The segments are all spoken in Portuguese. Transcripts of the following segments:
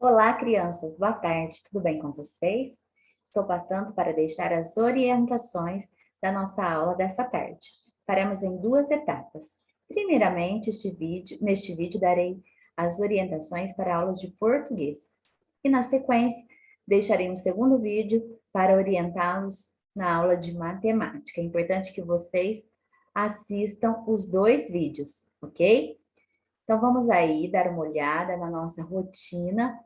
Olá, crianças, boa tarde, tudo bem com vocês? Estou passando para deixar as orientações da nossa aula dessa tarde. Faremos em duas etapas. Primeiramente, neste vídeo darei as orientações para a aula de português. E na sequência, deixarei um segundo vídeo para orientá-los na aula de matemática. É importante que vocês assistam os dois vídeos, ok? Então, vamos aí dar uma olhada na nossa rotina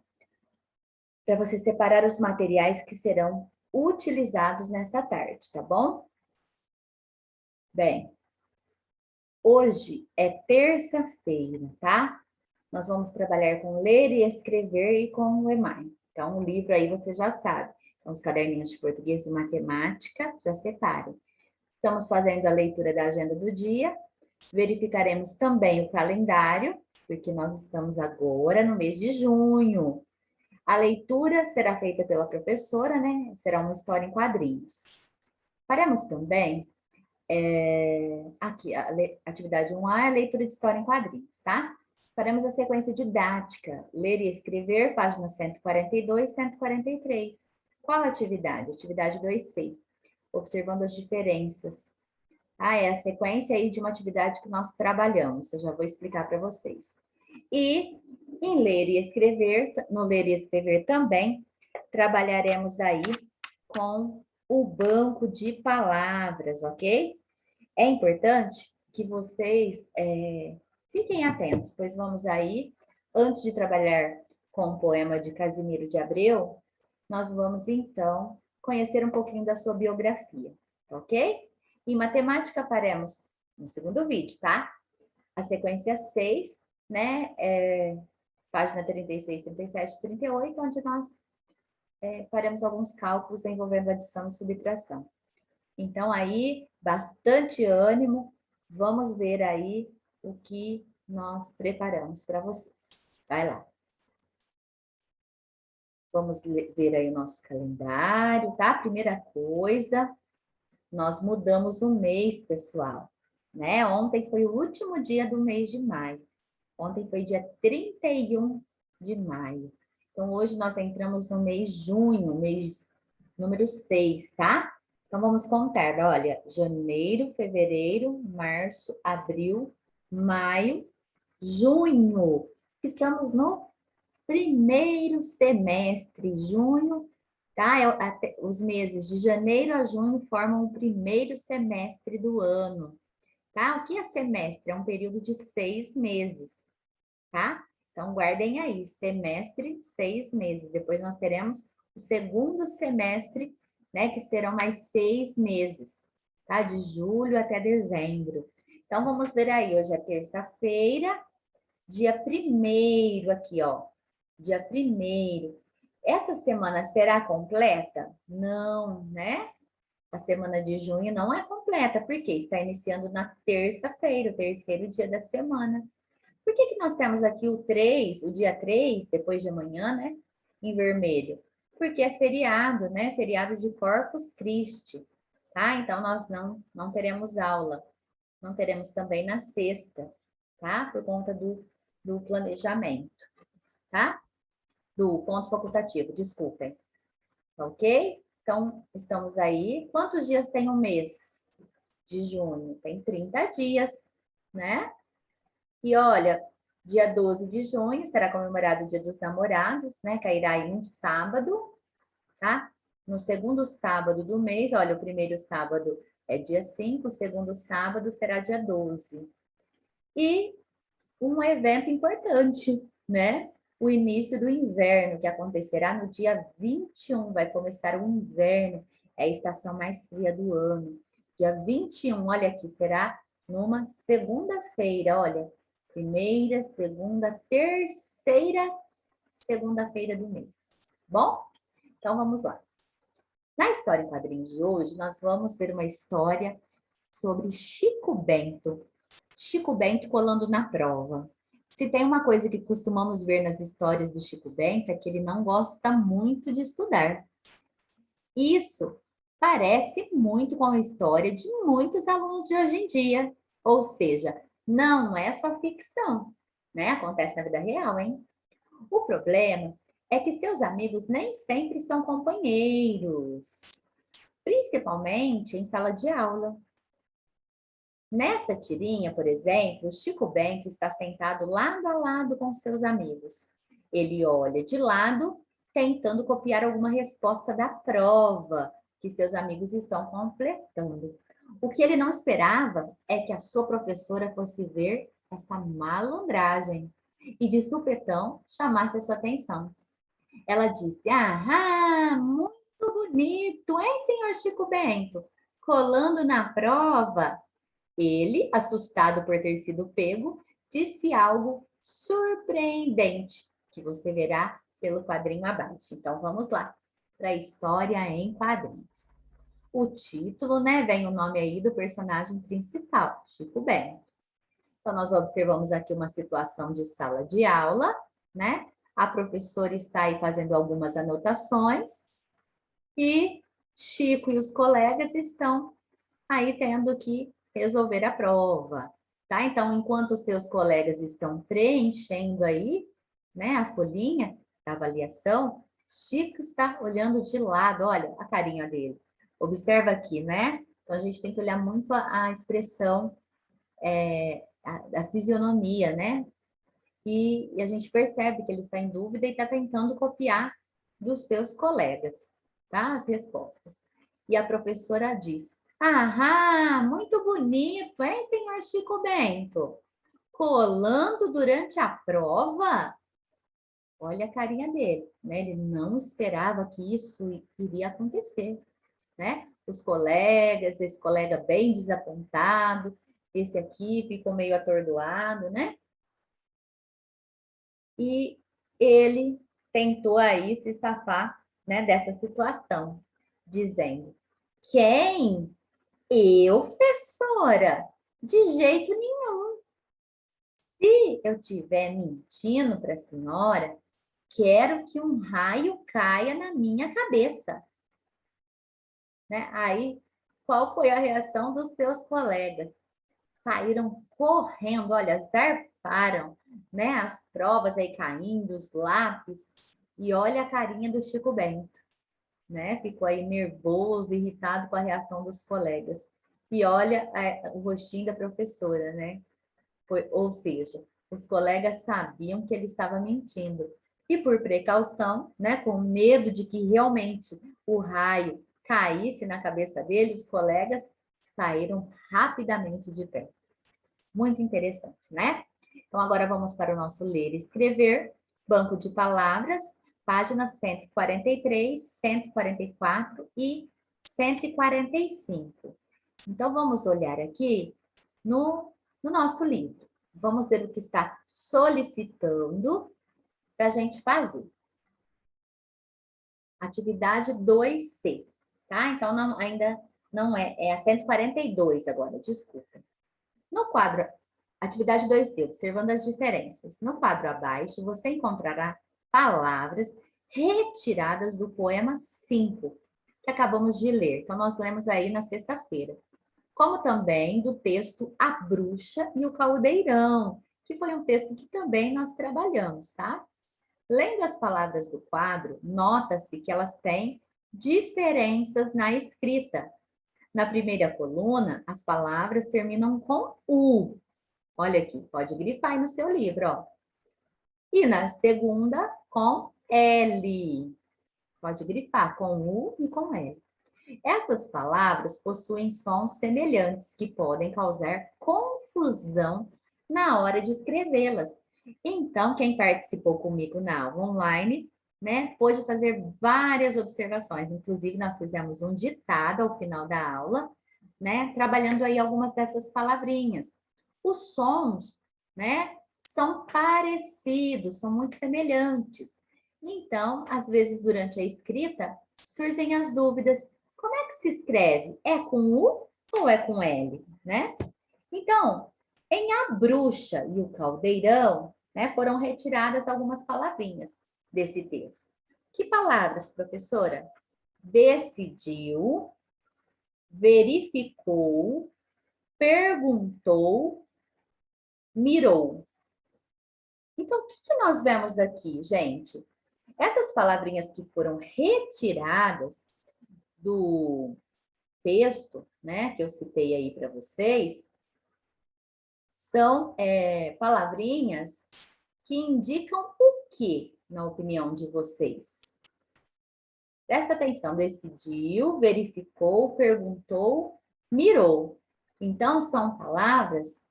para você separar os materiais que serão utilizados nessa tarde, tá bom? Bem, hoje é terça-feira, tá? Nós vamos trabalhar com ler e escrever e com o EMAI. Então, o livro aí você já sabe. Então, os caderninhos de português e matemática, já separem. Estamos fazendo a leitura da agenda do dia. Verificaremos também o calendário, porque nós estamos agora no mês de junho. A leitura será feita pela professora, né? Será uma história em quadrinhos. Faremos também, aqui, a atividade 1A é a leitura de história em quadrinhos, tá? Faremos a sequência didática, ler e escrever, páginas 142 e 143. Qual a atividade? Atividade 2C, observando as diferenças. É a sequência aí de uma atividade que nós trabalhamos, eu já vou explicar para vocês. E em ler e escrever, no ler e escrever também, trabalharemos aí com o banco de palavras, ok? É importante que vocês fiquem atentos, pois vamos aí, antes de trabalhar com o poema de Casimiro de Abreu, nós vamos então conhecer um pouquinho da sua biografia, ok? Em matemática faremos no segundo vídeo, tá? A sequência 6, né? Página 36, 37, 38, onde nós faremos alguns cálculos envolvendo adição e subtração. Então, aí, bastante ânimo, vamos ver aí o que nós preparamos para vocês. Vai lá. Vamos ver aí o nosso calendário, tá? Primeira coisa, nós mudamos o mês, pessoal, né? Ontem foi o último dia do mês de maio. Ontem foi dia 31 de maio. Então, hoje nós entramos no mês junho, mês número 6, tá? Então, vamos contar. Olha, janeiro, fevereiro, março, abril, maio, junho. Estamos no primeiro semestre, junho, tá? Os meses de janeiro a junho formam o primeiro semestre do ano, tá? O que é semestre? É um período de 6 meses, tá? Então, guardem aí, semestre, 6 meses. Depois nós teremos o segundo semestre, né, que serão mais 6 meses, tá? De julho até dezembro. Então, vamos ver aí, hoje é terça-feira, dia 1º aqui, ó. Dia 1º. Essa semana será completa? Não, né? A semana de junho não é completa, porque está iniciando na terça-feira, o terceiro dia da semana. Por que nós temos aqui o 3, o dia 3, depois de amanhã, né? Em vermelho? Porque é feriado, né? Feriado de Corpus Christi, tá? Então, nós não teremos aula. Não teremos também na sexta, tá? Por conta do planejamento, tá? Do ponto facultativo, desculpem. Ok? Então, estamos aí. Quantos dias tem um mês de junho? Tem 30 dias, né? E olha, dia 12 de junho será comemorado o Dia dos Namorados, né? Cairá em um sábado, tá? No segundo sábado do mês, olha, o primeiro sábado é dia 5, o segundo sábado será dia 12. E um evento importante, né? O início do inverno, que acontecerá no dia 21, vai começar o inverno, é a estação mais fria do ano. Dia 21, olha aqui, será numa segunda-feira, olha, primeira, segunda, terceira segunda-feira do mês. Bom? Então, vamos lá. Na história em quadrinhos de hoje, nós vamos ver uma história sobre Chico Bento. Chico Bento colando na prova. Se tem uma coisa que costumamos ver nas histórias do Chico Bento é que ele não gosta muito de estudar. Isso parece muito com a história de muitos alunos de hoje em dia. Ou seja, não é só ficção, né? Acontece na vida real, hein? O problema é que seus amigos nem sempre são companheiros, principalmente em sala de aula. Nessa tirinha, por exemplo, o Chico Bento está sentado lado a lado com seus amigos. Ele olha de lado, tentando copiar alguma resposta da prova que seus amigos estão completando. O que ele não esperava é que a sua professora fosse ver essa malandragem e de supetão chamasse a sua atenção. Ela disse: "Ah, muito bonito, hein, senhor Chico Bento? Colando na prova." Ele, assustado por ter sido pego, disse algo surpreendente, que você verá pelo quadrinho abaixo. Então, vamos lá para a história em quadrinhos. O título, né, vem o nome aí do personagem principal, Chico Bento. Então, nós observamos aqui uma situação de sala de aula, né? A professora está aí fazendo algumas anotações e Chico e os colegas estão aí tendo que resolver a prova, tá? Então, enquanto os seus colegas estão preenchendo aí, né, a folhinha da avaliação, Chico está olhando de lado, olha a carinha dele. Observa aqui, né? Então, a gente tem que olhar muito a expressão, a fisionomia, né? E a gente percebe que ele está em dúvida e está tentando copiar dos seus colegas, tá? As respostas. E a professora diz: "Ah, muito bonito, hein, senhor Chico Bento? Colando durante a prova?" Olha a carinha dele, né? Ele não esperava que isso iria acontecer, né? Os colegas, esse colega bem desapontado, esse aqui ficou meio atordoado, né? E ele tentou aí se safar, né, dessa situação, dizendo: "Quem? Eu, professora? De jeito nenhum. Se eu estiver mentindo para a senhora, quero que um raio caia na minha cabeça." Né? Aí, qual foi a reação dos seus colegas? Saíram correndo, olha, zarparam, né? As provas aí caindo, os lápis, e olha a carinha do Chico Bento, né? Ficou aí nervoso, irritado com a reação dos colegas. E olha o rostinho da professora, né? Ou seja, os colegas sabiam que ele estava mentindo. E por precaução, né, com medo de que realmente o raio caísse na cabeça dele, os colegas saíram rapidamente de perto. Muito interessante, né? Então, agora vamos para o nosso ler e escrever, banco de palavras, páginas 143, 144 e 145. Então, vamos olhar aqui no nosso livro. Vamos ver o que está solicitando para a gente fazer. Atividade 2C, tá? Então, ainda não é a 142 agora, desculpa. No quadro, atividade 2C, observando as diferenças. No quadro abaixo, você encontrará palavras retiradas do poema 5, que acabamos de ler. Então, nós lemos aí na sexta-feira. Como também do texto A Bruxa e o Caldeirão, que foi um texto que também nós trabalhamos, tá? Lendo as palavras do quadro, nota-se que elas têm diferenças na escrita. Na primeira coluna, as palavras terminam com U. Olha aqui, pode grifar aí no seu livro, ó. E na segunda, com L. Pode grifar com U e com L. Essas palavras possuem sons semelhantes que podem causar confusão na hora de escrevê-las. Então, quem participou comigo na aula online, né, pôde fazer várias observações. Inclusive, nós fizemos um ditado ao final da aula, né, trabalhando aí algumas dessas palavrinhas. Os sons, né, são parecidos, são muito semelhantes. Então, às vezes, durante a escrita, surgem as dúvidas. Como é que se escreve? É com U ou é com L, né? Então, em A Bruxa e o Caldeirão, né, foram retiradas algumas palavrinhas desse texto. Que palavras, professora? Decidiu, verificou, perguntou, mirou. Então, o que nós vemos aqui, gente? Essas palavrinhas que foram retiradas do texto, né, que eu citei aí para vocês, são palavrinhas que indicam o quê, na opinião de vocês? Presta atenção, decidiu, verificou, perguntou, mirou. Então, são palavras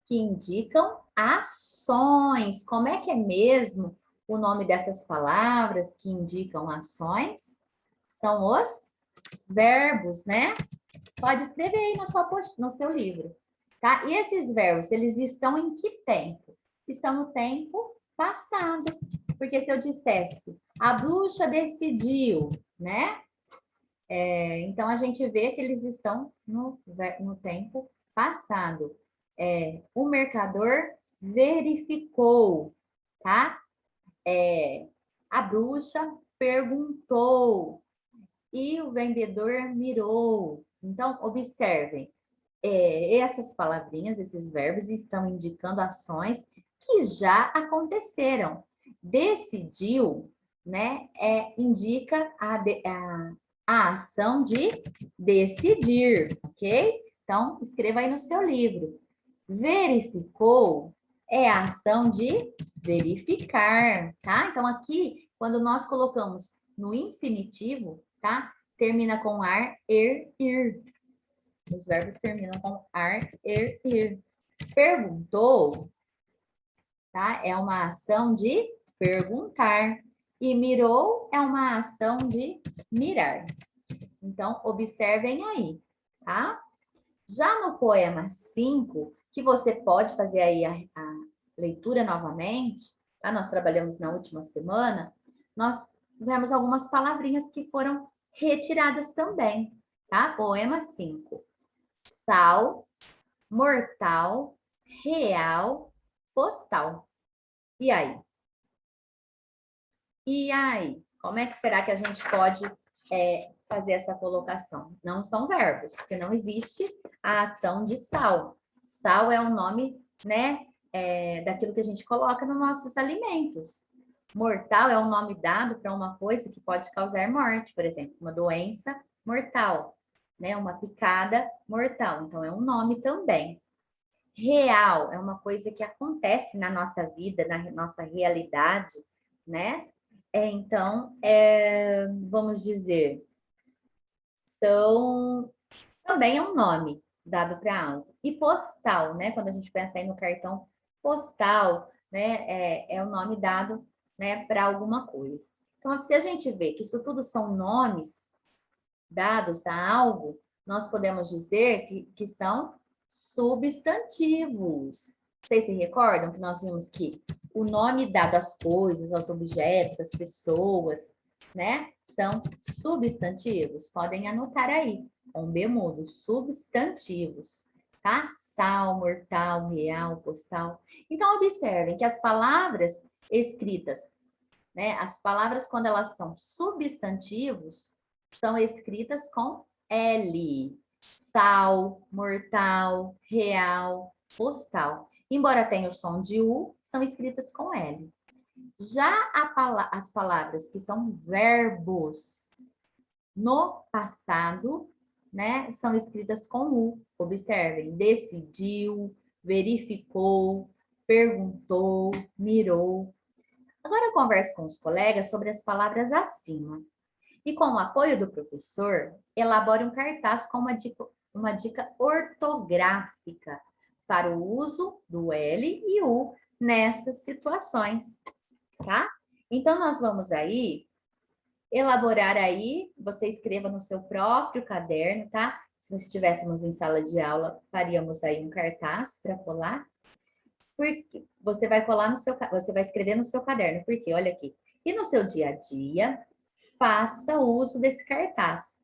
que indicam ações. Como é que é mesmo o nome dessas palavras que indicam ações? São os verbos, né? Pode escrever aí no seu livro, tá? E esses verbos, eles estão em que tempo? Estão no tempo passado. Porque se eu dissesse, a bruxa decidiu, né? Então, a gente vê que eles estão no tempo passado. O mercador verificou, tá? A bruxa perguntou e o vendedor mirou. Então, observem, essas palavrinhas, esses verbos estão indicando ações que já aconteceram. Decidiu, né, indica a ação de decidir, ok? Então, escreva aí no seu livro. Verificou é a ação de verificar, tá? Então, aqui, quando nós colocamos no infinitivo, tá? Termina com ar, ir. Os verbos terminam com ar, ir. Perguntou, tá? É uma ação de perguntar. E mirou é uma ação de mirar. Então, observem aí, tá? Já no poema 5, que você pode fazer aí a leitura novamente, tá? Nós trabalhamos na última semana, nós vemos algumas palavrinhas que foram retiradas também, tá? Poema 5. Sal, mortal, real, postal. E aí? E aí? Como é que será que a gente pode fazer essa colocação? Não são verbos, porque não existe a ação de sal. Sal é o nome, né, daquilo que a gente coloca nos nossos alimentos. Mortal é um nome dado para uma coisa que pode causar morte, por exemplo, uma doença mortal, né, uma picada mortal. Então, é um nome também. Real é uma coisa que acontece na nossa vida, na nossa realidade, né? Então, vamos dizer, também é um nome dado para algo. E postal, né? Quando a gente pensa aí no cartão postal, né? É o nome dado, né, para alguma coisa. Então, se a gente vê que isso tudo são nomes dados a algo, nós podemos dizer que são substantivos. Vocês se recordam que nós vimos que o nome dado às coisas, aos objetos, às pessoas, né? São substantivos. Podem anotar aí, com B mudo, substantivos, tá? Sal, mortal, real, postal. Então, observem que as palavras escritas, né? As palavras, quando elas são substantivos, são escritas com L. Sal, mortal, real, postal. Embora tenha o som de U, são escritas com L. Já as palavras que são verbos no passado, né, são escritas com U. Observem, decidiu, verificou, perguntou, mirou. Agora eu converso com os colegas sobre as palavras acima. E com o apoio do professor, elabore um cartaz com uma dica ortográfica para o uso do L e U nessas situações, tá? Então, nós vamos aí elaborar aí, você escreva no seu próprio caderno, tá? Se nós estivéssemos em sala de aula, faríamos aí um cartaz para colar. Porque você vai colar você vai escrever no seu caderno, porque olha aqui. E no seu dia a dia, faça uso desse cartaz.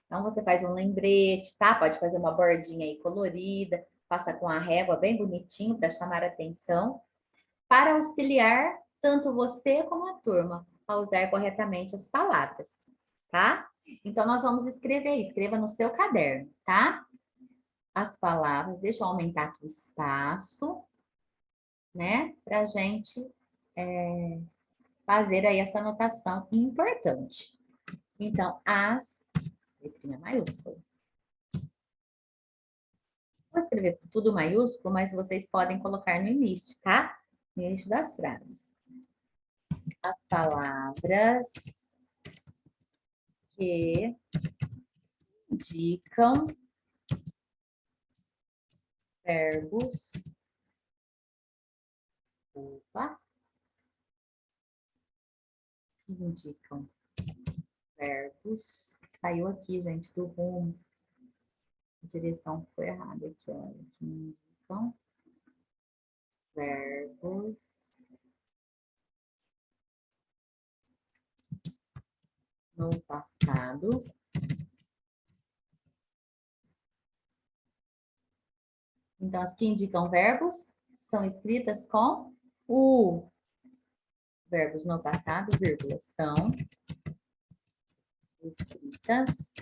Então, você faz um lembrete, tá? Pode fazer uma bordinha aí colorida, passa com a régua bem bonitinho para chamar a atenção, para auxiliar tanto você como a turma a usar corretamente as palavras, tá? Então, nós vamos escrever, escreva no seu caderno, tá? As palavras, deixa eu aumentar aqui o espaço, né? Pra gente fazer aí essa anotação importante. Então, as, letrinha maiúscula. Vou escrever tudo maiúsculo, mas vocês podem colocar no início, tá? No início das frases. As palavras que indicam verbos. Opa. Que indicam verbos. Saiu aqui, gente, do rumo. A direção ficou errada aqui, olha. Que indicam verbos no passado. Então, as que indicam verbos são escritas com o. Verbos no passado, vírgula, são escritas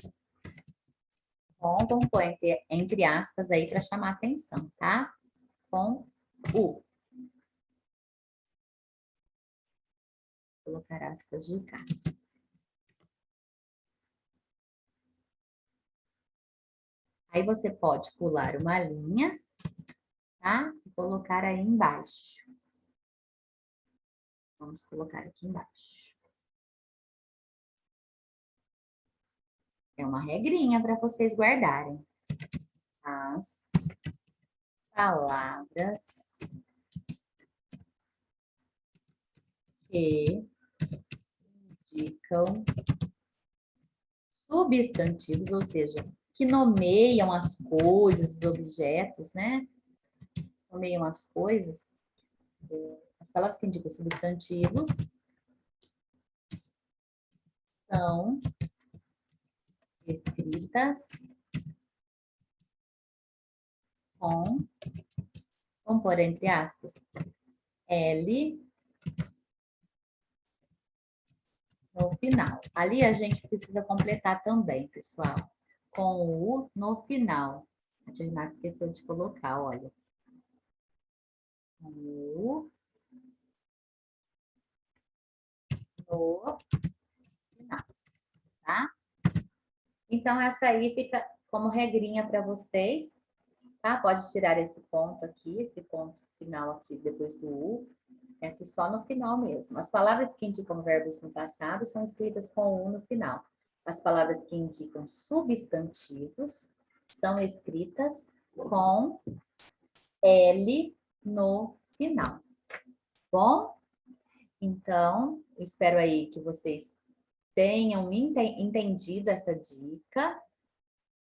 com, vamos pôr entre aspas aí para chamar atenção, tá? Com o. Vou colocar aspas de cá. Aí você pode pular uma linha, tá? E colocar aí embaixo. Vamos colocar aqui embaixo. É uma regrinha para vocês guardarem. As palavras que indicam substantivos, ou seja, que nomeiam as coisas, os objetos, né? Nomeiam as coisas. As palavras que indicam substantivos são escritas com, vamos pôr entre aspas, L no final. Ali a gente precisa completar também, pessoal, com o U no final. A Renata esqueceu de colocar, olha. Com o U no final, tá? Então, essa aí fica como regrinha para vocês, tá? Pode tirar esse ponto aqui, esse ponto final aqui, depois do U, é aqui só no final mesmo. As palavras que indicam verbos no passado são escritas com o U no final. As palavras que indicam substantivos são escritas com L no final. Bom? Então, eu espero aí que vocês tenham entendido essa dica,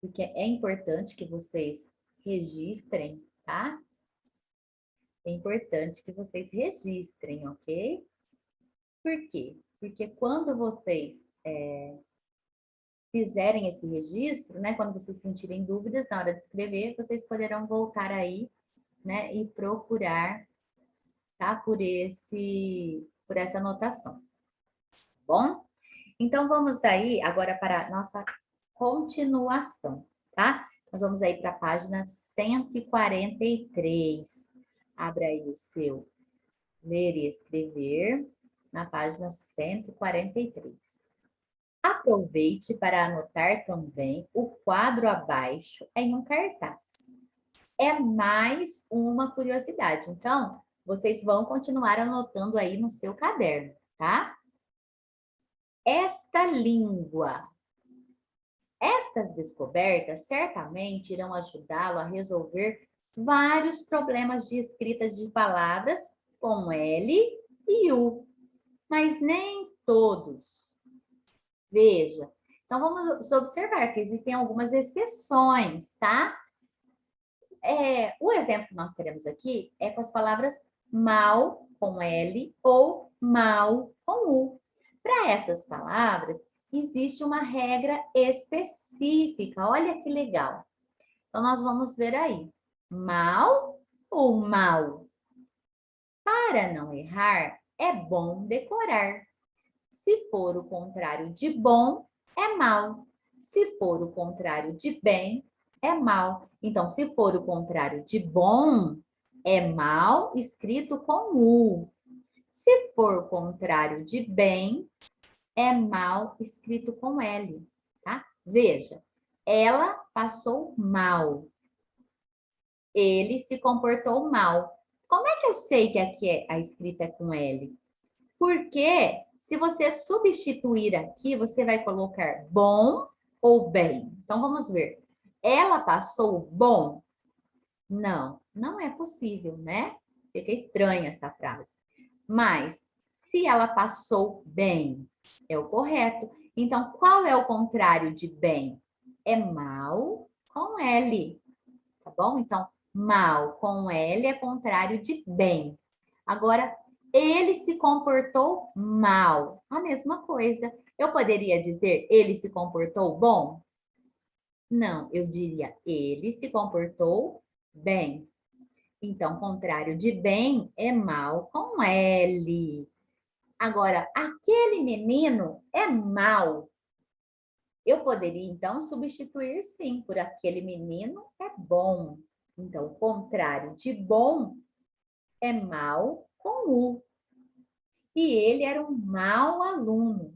porque é importante que vocês registrem, tá? É importante que vocês registrem, ok? Por quê? Porque quando vocês fizerem esse registro, né? Quando vocês sentirem dúvidas na hora de escrever, vocês poderão voltar aí, né? E procurar, tá? Por essa anotação. Bom? Então, vamos aí agora para a nossa continuação, tá? Nós vamos aí para a página 143. Abra aí o seu ler e escrever na página 143. Aproveite para anotar também o quadro abaixo em um cartaz. É mais uma curiosidade. Então, vocês vão continuar anotando aí no seu caderno, tá? Esta língua. Estas descobertas certamente irão ajudá-lo a resolver vários problemas de escrita de palavras com L e U, mas nem todos. Veja, então vamos observar que existem algumas exceções, tá? O exemplo que nós teremos aqui é com as palavras mal com L ou mal com U. Para essas palavras, existe uma regra específica. Olha que legal. Então, nós vamos ver aí. Mal ou mal? Para não errar, é bom decorar. Se for o contrário de bom, é mal. Se for o contrário de bem, é mal. Então, se for o contrário de bom, é mal escrito com U. Se for o contrário de bem, é mal escrito com L, tá? Veja, ela passou mal. Ele se comportou mal. Como é que eu sei que aqui a escrita é com L? Porque se você substituir aqui, você vai colocar bom ou bem. Então, vamos ver. Ela passou bom? Não, não é possível, né? Fica estranha essa frase. Mas, se ela passou bem, é o correto. Então, qual é o contrário de bem? É mal com L, tá bom? Então, mal com L é contrário de bem. Agora, ele se comportou mal. A mesma coisa. Eu poderia dizer ele se comportou bom? Não, eu diria ele se comportou bem. Então, contrário de bem é mal com L. Agora, aquele menino é mal. Eu poderia, então, substituir sim por aquele menino é bom. Então, o contrário de bom é mal com U. E ele era um mau aluno,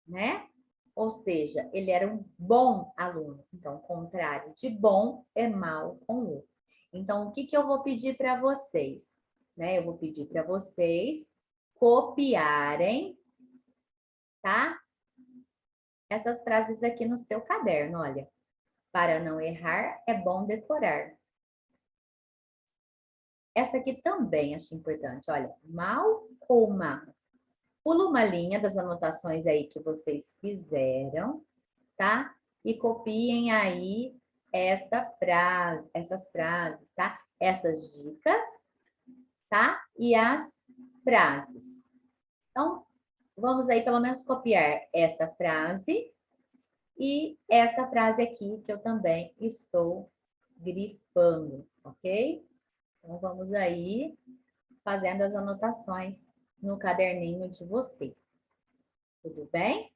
né? Ou seja, ele era um bom aluno. Então, o contrário de bom é mal com U. Então, o que eu vou pedir para vocês? Né? Eu vou pedir para vocês copiarem, tá? Essas frases aqui no seu caderno, olha. Para não errar, é bom decorar. Essa aqui também acho importante, olha. Mal ou mal? Pula uma linha das anotações aí que vocês fizeram, tá? E copiem aí essas frases, tá? Essas dicas, tá? E as frases. Então, vamos aí pelo menos copiar essa frase e essa frase aqui que eu também estou grifando, ok? Então, vamos aí fazendo as anotações no caderninho de vocês. Tudo bem?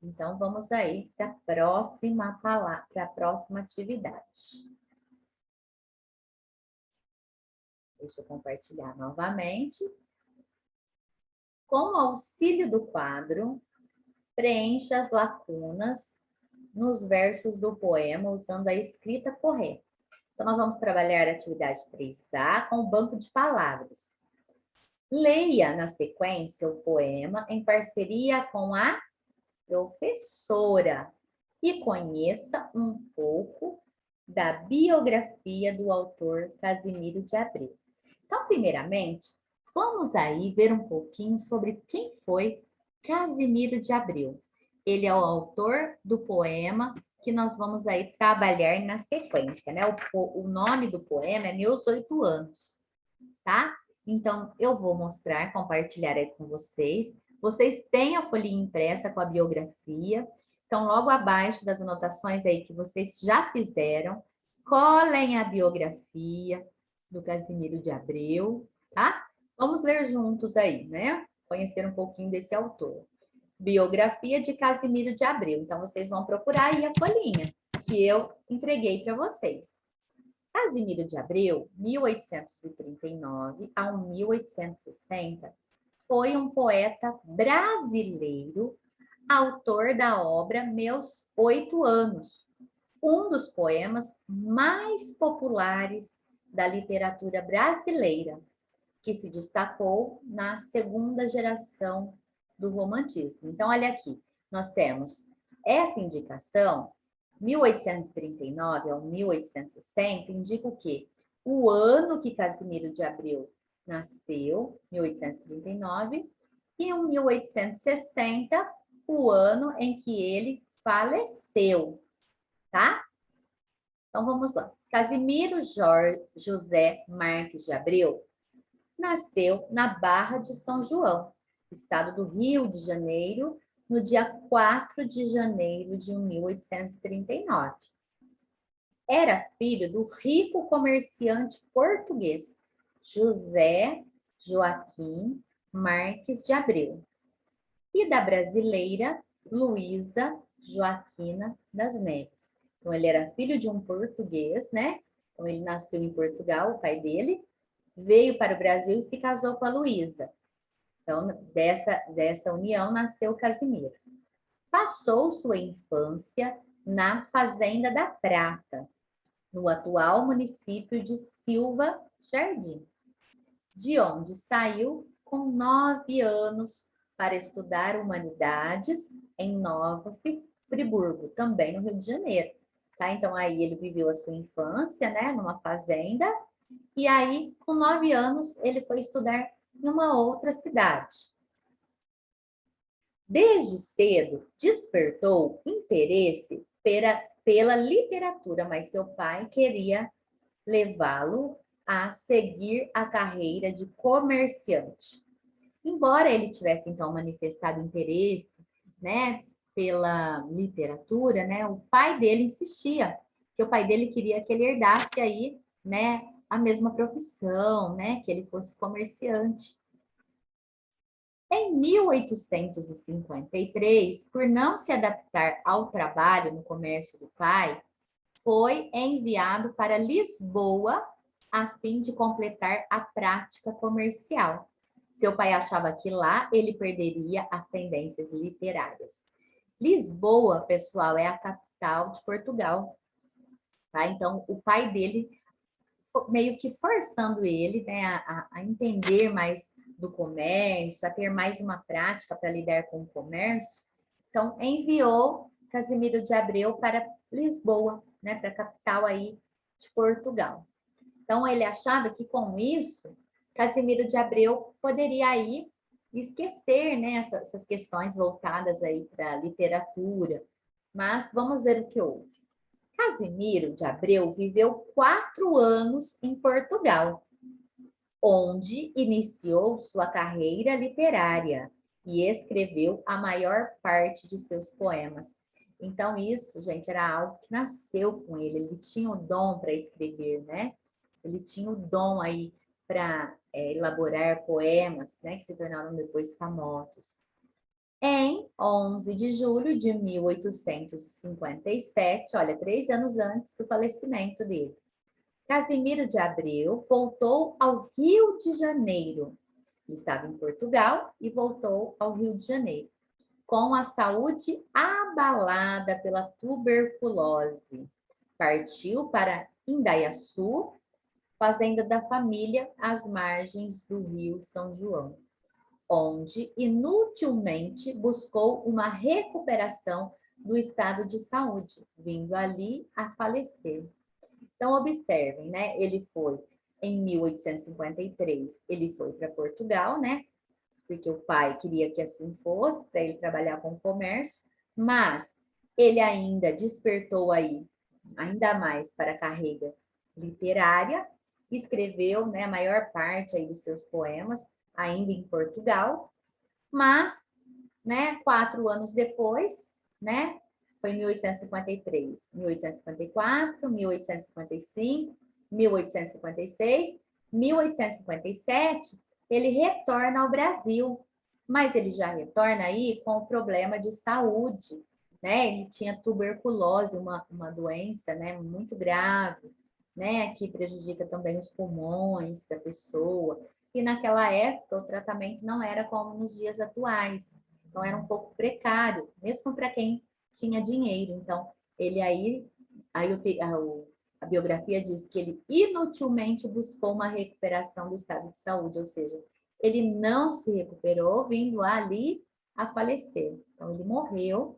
Então, vamos aí para a próxima palavra, para a próxima atividade. Deixa eu compartilhar novamente. Com o auxílio do quadro, preencha as lacunas nos versos do poema usando a escrita correta. Então, nós vamos trabalhar a atividade 3A com o banco de palavras. Leia na sequência o poema em parceria com a professora e conheça um pouco da biografia do autor Casimiro de Abreu. Então, primeiramente, vamos aí ver um pouquinho sobre quem foi Casimiro de Abreu. Ele é o autor do poema que nós vamos aí trabalhar na sequência, né? O nome do poema é Meus 8 Anos, tá? Então, eu vou mostrar, compartilhar aí com vocês. Vocês têm a folhinha impressa com a biografia. Então, logo abaixo das anotações aí que vocês já fizeram, colhem a biografia do Casimiro de Abreu, tá? Vamos ler juntos aí, né? Conhecer um pouquinho desse autor. Biografia de Casimiro de Abreu. Então, vocês vão procurar aí a folhinha que eu entreguei para vocês. Casimiro de Abreu, 1839 a 1860, foi um poeta brasileiro, autor da obra Meus 8 Anos, um dos poemas mais populares da literatura brasileira, que se destacou na segunda geração do romantismo. Então, olha aqui, nós temos essa indicação, 1839 ao 1860, indica o quê? O ano que Casimiro de Abreu nasceu, 1839, e o 1860, o ano em que ele faleceu, tá? Então, vamos lá. Casimiro José Marques de Abreu nasceu na Barra de São João, estado do Rio de Janeiro, no dia 4 de janeiro de 1839. Era filho do rico comerciante português José Joaquim Marques de Abreu e da brasileira Luísa Joaquina das Neves. Então, ele era filho de um português, né? Então, ele nasceu em Portugal, o pai dele, veio para o Brasil e se casou com a Luísa. Então, dessa união nasceu Casimiro. Passou sua infância na Fazenda da Prata, no atual município de Silva Jardim, de onde saiu com 9 anos para estudar humanidades em Nova Friburgo, também no Rio de Janeiro. Tá? Então, aí ele viveu a sua infância, né, numa fazenda, e aí, com 9 anos, ele foi estudar em uma outra cidade. Desde cedo, despertou interesse pela literatura, mas seu pai queria levá-lo a seguir a carreira de comerciante. Embora ele tivesse, então, manifestado interesse, né, pela literatura, né, o pai dele insistia, que o pai dele queria que ele herdasse aí, né, a mesma profissão, né, que ele fosse comerciante. Em 1853, por não se adaptar ao trabalho no comércio do pai, foi enviado para Lisboa a fim de completar a prática comercial. Seu pai achava que lá ele perderia as tendências literárias. Lisboa, pessoal, é a capital de Portugal. Tá? Então, o pai dele meio que forçando ele, né, a entender mais do comércio, a ter mais uma prática para lidar com o comércio. Então, enviou Casimiro de Abreu para Lisboa, né, para a capital aí de Portugal. Então, ele achava que com isso, Casimiro de Abreu poderia aí esquecer, né, essas questões voltadas aí para a literatura. Mas vamos ver o que houve. Casimiro de Abreu viveu 4 anos em Portugal, onde iniciou sua carreira literária e escreveu a maior parte de seus poemas. Então, isso, gente, era algo que nasceu com ele. Ele tinha o dom para escrever, né? Ele tinha o dom aí para elaborar poemas, né? Que se tornaram depois famosos. Em 11 de julho de 1857, olha, 3 anos antes do falecimento dele, Casimiro de Abreu voltou ao Rio de Janeiro. Ele estava em Portugal e voltou ao Rio de Janeiro, com a saúde abalada pela tuberculose. Partiu para Indaiaçu, fazenda da família às margens do Rio São João, onde inutilmente buscou uma recuperação do estado de saúde, vindo ali a falecer. Então, observem, né? Ele foi em 1853, ele foi para Portugal, né? Porque o pai queria que assim fosse, para ele trabalhar com comércio, mas ele ainda despertou aí, ainda mais para a carreira literária, escreveu, né, a maior parte aí dos seus poemas, ainda em Portugal, mas, né, 4 anos depois, né, foi 1853, 1854, 1855, 1856, 1857, ele retorna ao Brasil, mas ele já retorna aí com o problema de saúde, né? Ele tinha tuberculose, uma doença, né, muito grave, né, que prejudica também os pulmões da pessoa. E naquela época o tratamento não era como nos dias atuais, então era um pouco precário, mesmo para quem tinha dinheiro. Então, ele a biografia diz que ele inutilmente buscou uma recuperação do estado de saúde, ou seja, ele não se recuperou, vindo ali a falecer. Então, ele morreu,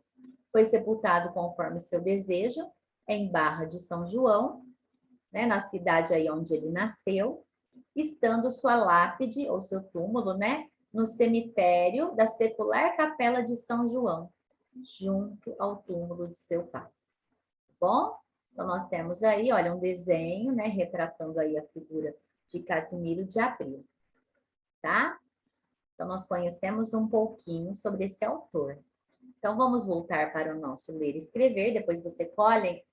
foi sepultado conforme seu desejo, em Barra de São João, né, na cidade aí onde ele nasceu, estando sua lápide, ou seu túmulo, né, no cemitério da secular Capela de São João, junto ao túmulo de seu pai. Bom, então nós temos aí, olha, um desenho, né, retratando aí a figura de Casimiro de Abreu, tá? Então nós conhecemos um pouquinho sobre esse autor. Então vamos voltar para o nosso ler e escrever, depois você colhe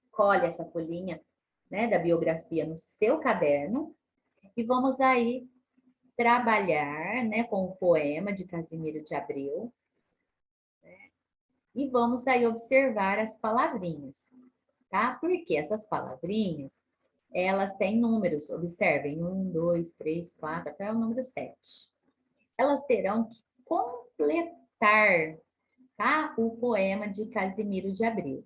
essa folhinha, né, da biografia no seu caderno e vamos aí trabalhar, né, com o poema de Casimiro de Abreu, né, e vamos aí observar as palavrinhas, tá? Porque essas palavrinhas elas têm números, observem, 1, 2, 3, 4, até o número 7. Elas terão que completar, tá? O poema de Casimiro de Abreu,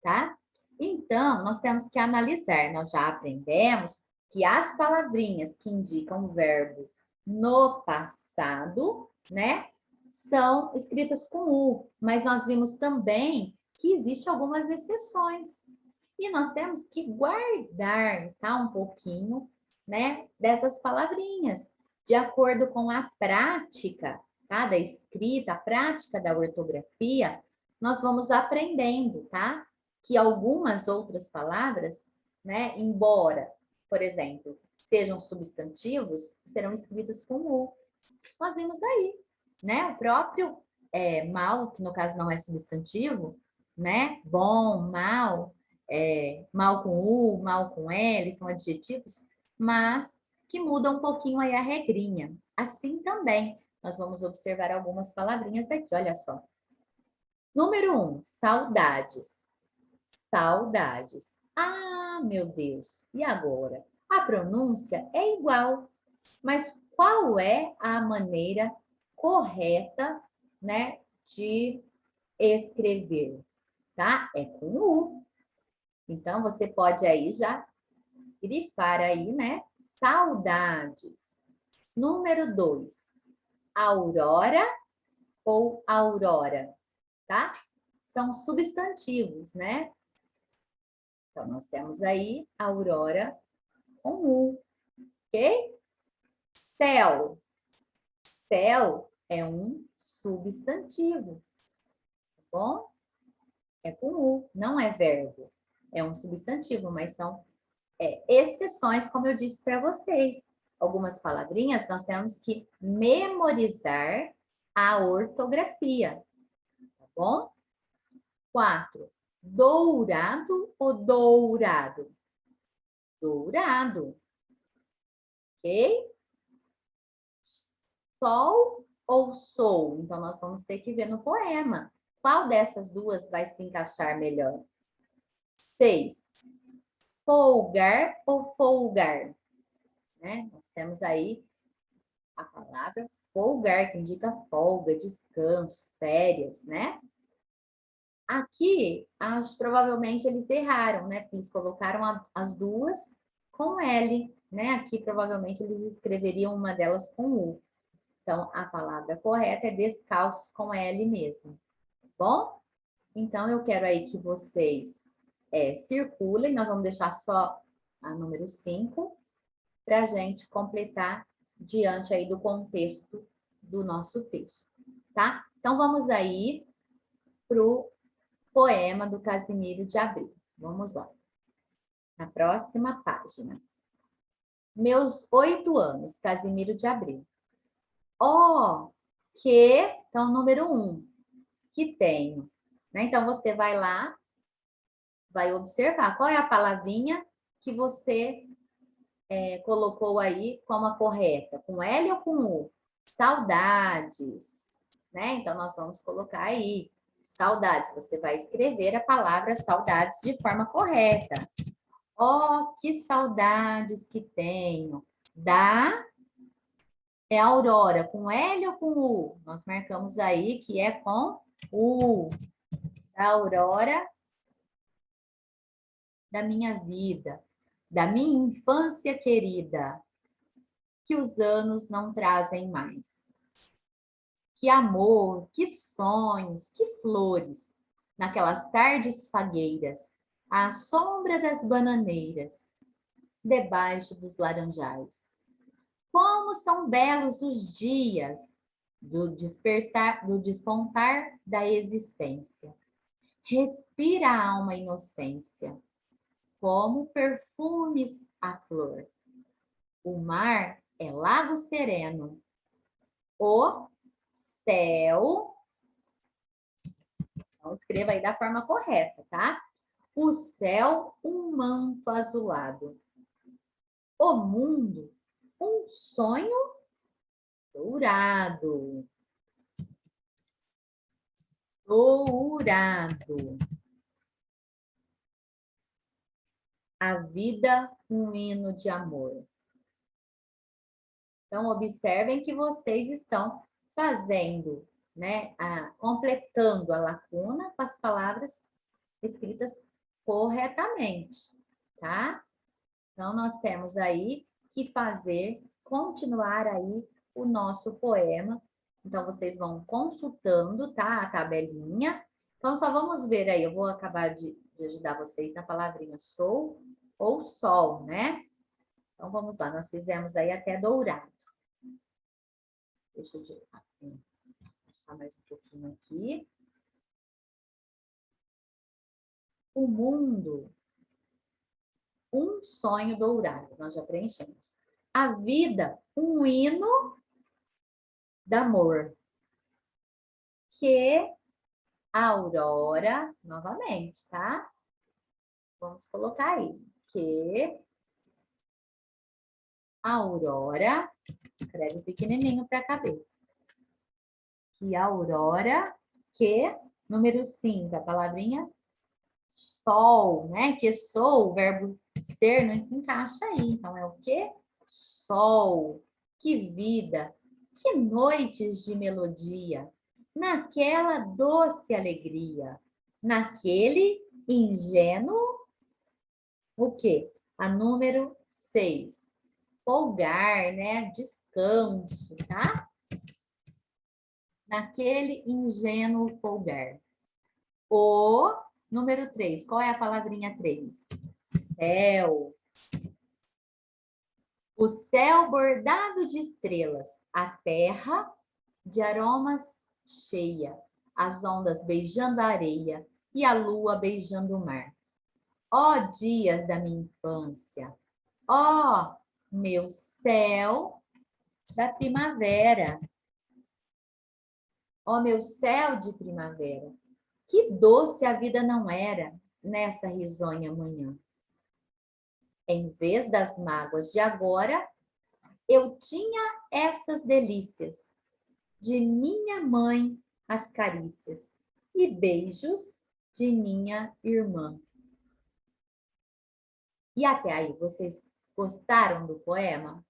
tá? Então, nós temos que analisar, nós já aprendemos que as palavrinhas que indicam o verbo no passado, né, são escritas com U, mas nós vimos também que existem algumas exceções. E nós temos que guardar, tá, um pouquinho, né, dessas palavrinhas, de acordo com a prática, tá, da escrita, a prática da ortografia, nós vamos aprendendo, tá? Que algumas outras palavras, né, embora, por exemplo, sejam substantivos, serão escritos com U. Nós vimos aí, né? O próprio mal, que no caso não é substantivo, né? Bom, mal, mal com U, mal com L, são adjetivos, mas que mudam um pouquinho aí a regrinha. Assim também, nós vamos observar algumas palavrinhas aqui, olha só. Número 1, saudades. Saudades. Ah, meu Deus, e agora? A pronúncia é igual, mas qual é a maneira correta, né, de escrever? Tá? É com U. Então, você pode aí já grifar aí, né? Saudades. Número 2, aurora ou aurora, tá? São substantivos, né? Então, nós temos aí aurora com U, ok? Céu. Céu é um substantivo, tá bom? É com U, não é verbo. É um substantivo, mas são exceções, como eu disse para vocês. Algumas palavrinhas nós temos que memorizar a ortografia, tá bom? 4. Dourado ou dourado? Dourado, ok? Sol ou sou? Então, nós vamos ter que ver no poema. Qual dessas duas vai se encaixar melhor? 6. Folgar ou folgar? Né? Nós temos aí a palavra folgar, que indica folga, descanso, férias, né? Aqui, provavelmente eles erraram, né? Porque eles colocaram as duas com L, né? Aqui, provavelmente, eles escreveriam uma delas com U. Então, a palavra correta é descalços com L mesmo, tá bom? Então, eu quero aí que vocês circulem, nós vamos deixar só a número 5 para a gente completar diante aí do contexto do nosso texto, tá? Então, vamos aí para o poema do Casimiro de Abreu. Vamos lá. Na próxima página. Meus 8 anos, Casimiro de Abreu. Ó, então, número 1, que tenho. Né? Então, você vai lá, vai observar qual é a palavrinha que você colocou aí como a correta, com L ou com U? Saudades, né? Então, nós vamos colocar aí, saudades. Você vai escrever a palavra saudades de forma correta. Oh, que saudades que tenho. É Aurora, com L ou com U? Nós marcamos aí que é com U. Da Aurora da minha vida, da minha infância querida, que os anos não trazem mais. Que amor, que sonhos, que flores, naquelas tardes fagueiras, à sombra das bananeiras, debaixo dos laranjais. Como são belos os dias do despontar da existência. Respira a alma inocência, como perfumes a flor. O mar é lago sereno, o céu, então escreva aí da forma correta, tá? O céu, um manto azulado. O mundo, um sonho dourado. Dourado. A vida, um hino de amor. Então, observem que vocês estão fazendo, né, completando a lacuna com as palavras escritas corretamente, tá? Então, nós temos aí que fazer, continuar aí o nosso poema. Então, vocês vão consultando, tá? A tabelinha. Então, só vamos ver aí, eu vou acabar de ajudar vocês na palavrinha sou ou sol, né? Então, vamos lá, nós fizemos aí até dourado. Deixa eu passar mais um pouquinho aqui. O mundo, um sonho dourado, nós já preenchemos. A vida, um hino de amor. Que a aurora, novamente, tá? Vamos colocar aí. Que a aurora, escreve pequenininho para caber. Que a aurora, que, número 5, a palavrinha sol, né? Que sou, o verbo ser não se encaixa aí. Então, é o quê? Sol. Que vida. Que noites de melodia. Naquela doce alegria. Naquele ingênuo, o quê? A número 6. Folgar, né? Descanso, tá? Naquele ingênuo folgar. O número 3. Qual é a palavrinha 3? Céu. O céu bordado de estrelas. A terra de aromas cheia. As ondas beijando a areia e a lua beijando o mar. Ó dias da minha infância. Ó meu céu da primavera. Ó meu céu de primavera. Que doce a vida não era nessa risonha manhã. Em vez das mágoas de agora, eu tinha essas delícias. De minha mãe as carícias e beijos de minha irmã. E até aí, vocês gostaram do poema?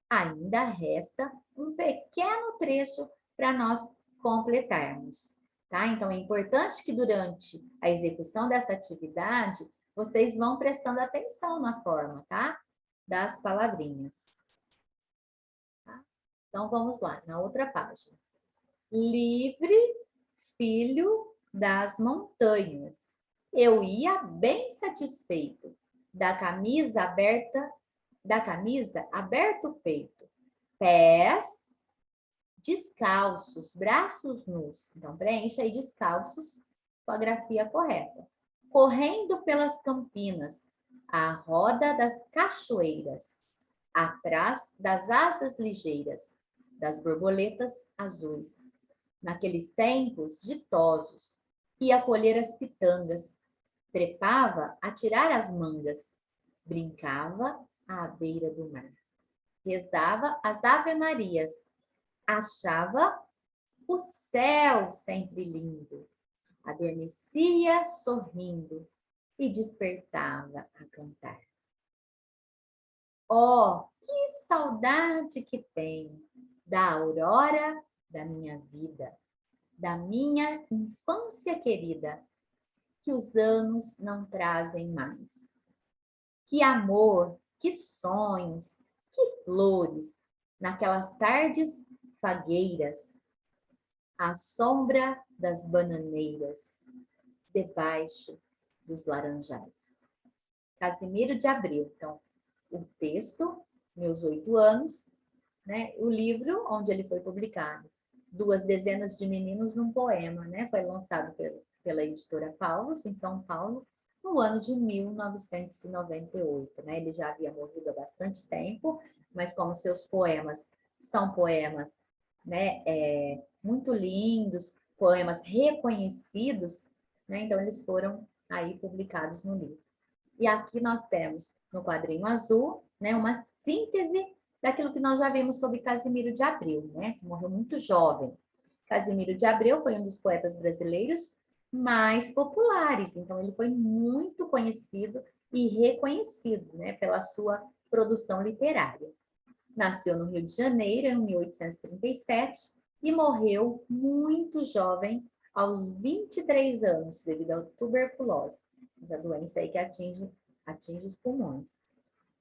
Ainda resta um pequeno trecho para nós completarmos, tá? Então, é importante que durante a execução dessa atividade, vocês vão prestando atenção na forma, tá? Das palavrinhas. Tá? Então, vamos lá, na outra página. Livre, filho das montanhas. Eu ia bem satisfeito, da camisa aberto o peito, pés descalços, braços nus. Então, preencha aí descalços com a grafia correta. Correndo pelas campinas, à roda das cachoeiras, atrás das asas ligeiras, das borboletas azuis. Naqueles tempos ditosos, ia colher as pitangas, trepava a tirar as mangas, brincava à beira do mar, rezava as ave-marias, achava o céu sempre lindo, adormecia sorrindo e despertava a cantar. Oh, que saudade que tenho da aurora da minha vida, da minha infância querida, que os anos não trazem mais. Que amor, que sonhos, que flores, naquelas tardes fagueiras, à sombra das bananeiras, debaixo dos laranjais. Casimiro de Abreu. Então, o texto, meus 8 anos, né? O livro onde ele foi publicado, 2 dezenas de meninos num poema, né? Foi lançado pela editora Paulus, em São Paulo, no ano de 1998, né? Ele já havia morrido há bastante tempo, mas como seus poemas são poemas, né, muito lindos, poemas reconhecidos, né? Então eles foram aí publicados no livro. E aqui nós temos no quadrinho azul, né, uma síntese daquilo que nós já vimos sobre Casimiro de Abreu, né, que morreu muito jovem. Casimiro de Abreu foi um dos poetas brasileiros mais populares, então ele foi muito conhecido e reconhecido, né, pela sua produção literária. Nasceu no Rio de Janeiro em 1837 e morreu muito jovem, aos 23 anos, devido à tuberculose, essa doença aí que atinge os pulmões.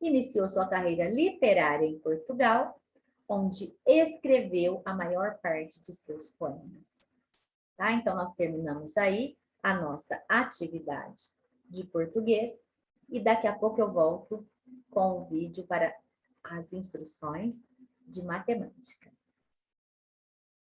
Iniciou sua carreira literária em Portugal, onde escreveu a maior parte de seus poemas. Tá? Então, nós terminamos aí a nossa atividade de português e daqui a pouco eu volto com o vídeo para as instruções de matemática.